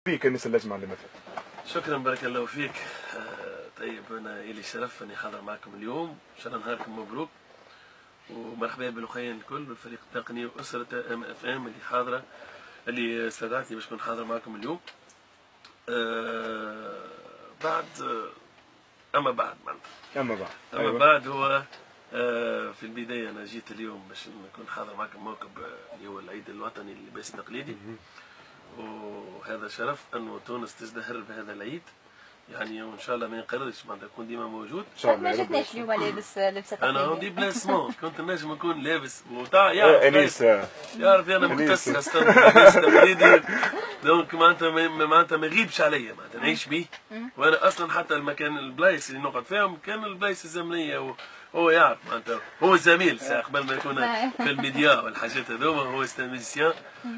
فيك الناس اللجنة اللي مثلا. شكرا بارك الله فيك. طيب انا الي شرف اني حاضر معكم اليوم، ان شاء الله نهاركم مبروك ومرحبا بالاخوين الكل والفريق التقني واسره FM اللي حاضره، اللي استدعتني باش نكون حاضر معكم اليوم. بعد اما بعد معناتها أيوة. بعد هو في البدايه انا جيت اليوم باش نكون حاضر معكم موكب اللي هو العيد الوطني اللباس التقليدي، وهذا شرف انه تونس تزدهر بهذا العيد، يعني وان شاء الله ما ينقرضش معناتها يكون ديما موجود ان شاء الله. ما جاتناش اليوم لابس لبسه انا تقليديه. عندي بلاسمون كنت نجم نكون لابس وتاع يعرف انيس يعرف انا مكسر استنى لباس تقليدي، دونك معناتها ما يغيبش عليا، معناتها نعيش به. وانا اصلا حتى المكان البلايص اللي نقعد فيهم كان البلايص الزمنيه، هو يعرف معناتها هو زميل قبل ما يكون في الميديا والحاجات هذوما، هو ميوزيسيان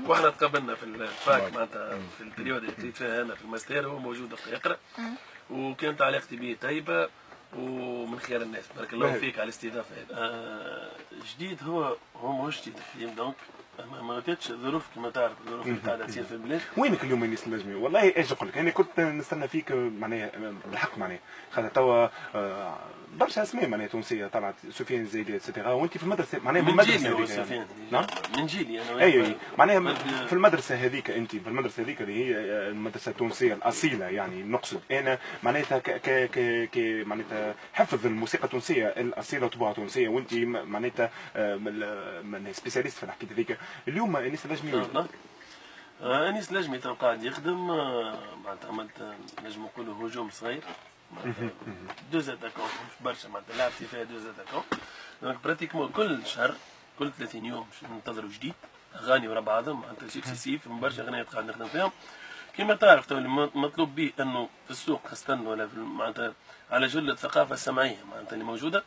واحنا تقابلنا في الفاك معناتها في البريود اللي قريت فيها انا في الماستر، هو موجود يقرا وكانت علاقتي به طيبه ومن خيار الناس. بارك الله فيك على الاستضافه هذه. جديد هو ماهوش جديد الحين، دونك ما كانتش ظروف كما تعرف الظروف اللي قاعده تصير في البلاد. وينك اليوم انيس النجمي؟ والله ايش نقول لك، انا كنت نستنى فيك معناها بالحق، معناها خاطر توا برشا اسماء معناها تونسيه طلعت، سفيان الزايدي اتسيتيرا، وانت في المدرسه معناها من جيلي هو سفيان. نعم من جيلي انا. اي معناها في المدرسه هذيك، انت في المدرسه هذيك اللي هي المدرسه التونسيه الاصيله، يعني نقصد انا معناتها ك معناتها حفظ الموسيقى التونسيه الاصيله وطبوعها تونسيه، وانت معناتها من سبيسياليست في الحكايه هذيك. اليوم انيس النجمي انيس النجمي تو قاعد يخدم، معناتها عملت نجم نقولوا هجوم صغير، معناتها دوز اتاكون مش برشا، معناتها لعبتي فيها دوز اتاكون. دونك براتيكمون كل شهر كل 30 يوم ننتظروا جديد اغاني ورا بعضهم، معناتها سكسيسيف من برشا اغنيات قاعد نخدم فيهم. كما تعرف تو مطلوب به انه في السوق خاصه ولا معناتها على جل الثقافه السمعيه معناتها اللي موجوده،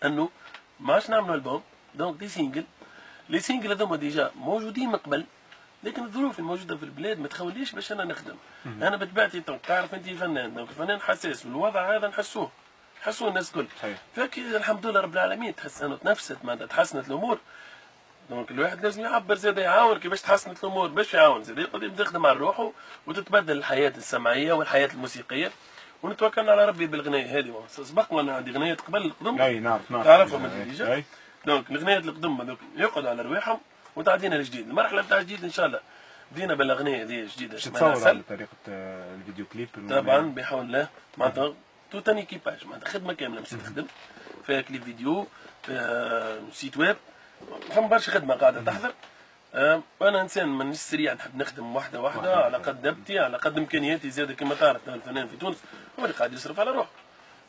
انه ما عادش نعملوا البوم، دونك دي سينجل. لي سينجل هذوما ديجا موجودين من قبل، لكن الظروف الموجوده في البلاد ما تخوليش باش انا نخدم. انا بطبيعتي تعرف انت فنان، دونك الفنان حساس، والوضع هذا نحسوه الناس الكل. فكي الحمد لله رب العالمين تحس انه تنفست معناتها تحسنت الامور، دونك الواحد لازم يعبر زاد يعاون كيفاش تحسنت الامور باش يعاون زاد يقدر يخدم على روحه وتتبدل الحياه السمعيه والحياه الموسيقيه، ونتوكلنا على ربي بالغنايه هذه. سبق انا عندي غنايات قبل القدم، اي نعرف تعرفهم انت ديجا. دونك الغنايات القدم هذوك يقعدوا على رواحهم وتعدينا الجديد. المرحله نتاع الجديد ان شاء الله بدينا بالاغنيه هذه الجديده تتصور على طريقه الفيديو كليب طبعا بحول الله، معناتها توت ان ايكيباج، معناتها خدمه كامله مش تخدم فيها كليب فيديو، فيها سيت ويب، فما برشا خدمه قاعده تحضر. انا انسان مانيش سريع، نحب نخدم واحده على قد دبتي على قد امكانياتي. زاد كما تعرف الفنان في تونس هو اللي قاعد يصرف على روحه،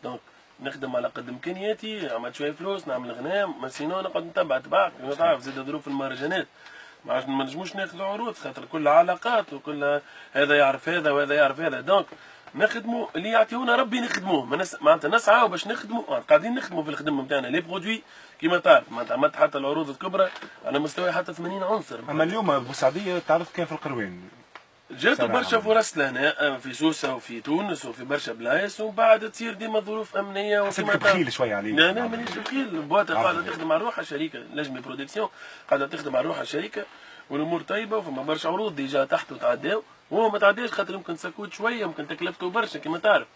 دونك نخدم على قد امكانياتي، عملت شويه فلوس نعمل غناء، ما سينو نقعد نتبع كما تعرف. زاد ظروف المهرجانات ما نجموش ناخذوا عروض خاطر كل علاقات وكل هذا يعرف هذا وهذا يعرف هذا، دونك نخدموا اللي يعطيونا ربي نخدموه. معناتها نسعى باش نخدموا، قاعدين نخدموا في الخدمه نتاعنا لي برودوي كيما تعرف. معناتها عملت حتى العروض الكبرى على مستوى حتى 80 عنصر. اما اليوم بوسعديه تعرف كان في القروان جاتوا برشا فرص لهنا في سوسه وفي تونس وفي برشا بلايص، ومن بعد تصير ديما ظروف امنيه وكما بخيل شويه عليه. لا مانيش بخيل، بواتا قاعده تخدم على روحها، شركه نجمي برودكسيون قاعده تخدم على روحها شركه، والامور طيبه، وفما برشا عروض ديجا تحت وتعداو، وهو ما تعداش خاطر يمكن سكوت شويه، يمكن تكلفته برشا كما تعرف.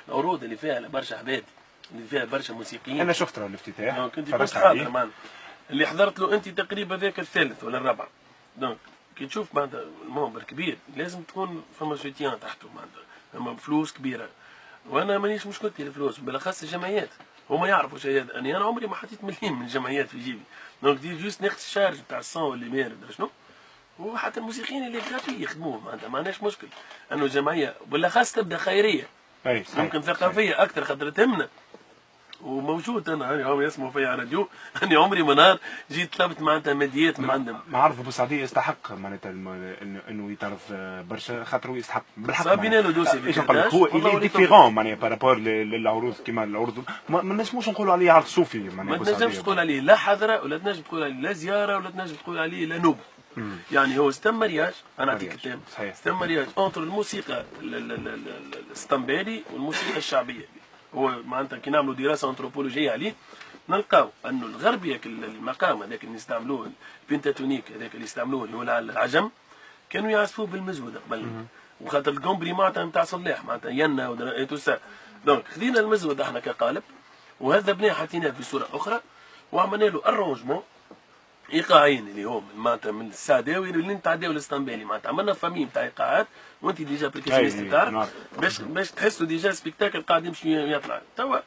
العروض اللي فيها برشا عباد، اللي فيها برشا موسيقيين. انا شفت الافتتاح كنت كنت حاضر معنا، اللي حضرت له انت تقريبا ذاك الثالث ولا الرابع. دونك كي تشوف معناتها المنبر كبير لازم تكون فما سوتيان تحته، معناتها فما فلوس كبيره. وانا مانيش مشكلتي الفلوس، بالاخص الجمعيات هما يعرفوا شيء هذا، انا عمري ما حطيت مليم من الجمعيات في جيبي. دونك دي جوست ناخذ الشارج تاع الصون واللي مارد شنو، وحتى الموسيقيين اللي غراتوي يخدموه، معناتها ما عندناش مشكل. انه الجمعيه بالاخص تبدا خيريه، ممكن ثقافيه اكثر خاطر تهمنا. وموجود انا هم يسمعوا فيا على راديو اني عمري ما نهار جيت طلبت معناتها ماديات من عندهم. معرض بوسعديه يستحق معناتها انه يتعرف برشا، خاطر يستحق بالحق. صابينا له دوسي ايش نقول لك، هو اللي ديفيرون معناها بارابور للعروض كيما العروض ما نجموش نقولوا عليه عرض صوفي معناها. ما تنجمش تقول عليه لا حضره، ولا تنجم تقول عليه لا زياره، ولا تنجم تقول عليه لا نوب. يعني هو ستم مرياج، انا نعطيك الكلام، ستم مرياج انتر الموسيقى الاسطنبالي والموسيقى الشعبيه. هو معناتها كي نعملوا دراسه انثروبولوجيه عليه نلقاو انه الغربي المقام هذاك اللي يستعملوه البنتاتونيك، هذاك اللي يستعملوه اللي هو العجم، كانوا يعزفوا بالمزود قبل، وخاطر الكومبري معناتها نتاع صلاح معناتها ينا ودرا دونك خذينا المزود احنا كقالب، وهذا بناه حطيناه في صوره اخرى، وعملنا له ارونجمون ايقاعين اللي هو معناتها من السعداوي اللي نتعداو الاسطنبالي، معناتها عملنا فامي نتاع ايقاعات، وانت ديجا بريكاسيونيست تعرف باش تحسوا ديجا سبيكتاكل قاعد يمشي يطلع. توا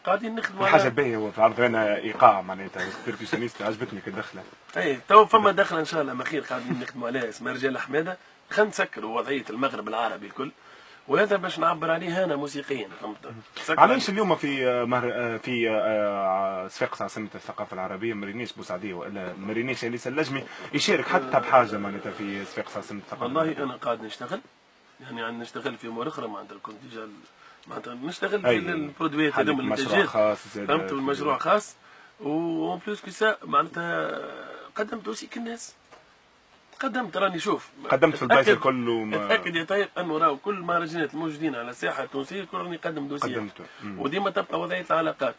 قاعدين نخدموا حاجه باهيه هو في عرض انا ايقاع معناتها بيركسيونيست، عجبتني كدخله. اي تو فما دخله ان شاء الله مخير قاعدين نخدموا عليها اسمها رجال حماده، خلينا نسكروا وضعيه المغرب العربي الكل، وهذا باش نعبر عليه انا موسيقيا فهمت. علاش اليوم في صفاقس عاصمة الثقافة العربية مرينيش بوسعدية والا مرينيش اللي سلجمي يشارك حتى بحاجة معناتها في صفاقس عاصمة الثقافة؟ والله انا قاعد نشتغل، يعني نشتغل في امور اخرى معناتها كنت ديجا معناتها نشتغل في البرودويات هذوما مشروع خاص فهمت، المشروع خاص، و بلوس كو سا معناتها قدمت دوسي كالناس، قدمت راني شوف قدمت في البلايص الكل اتاكد يا طيب انه راهو كل المهرجانات الموجودين على الساحه التونسيه الكل راني قدم دوسي، وديما تبقى وضعيه العلاقات.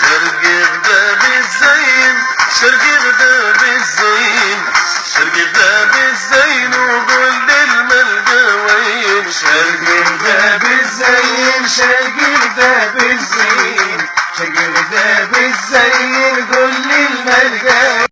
شرقي غدا بالزين، شرقي غدا بالزين، شرقي غدا بالزين وقول للملقاوين، شرقي غدا بالزين، شرقي غدا بالزين، شرقي غدا بالزين قول للملقاوين.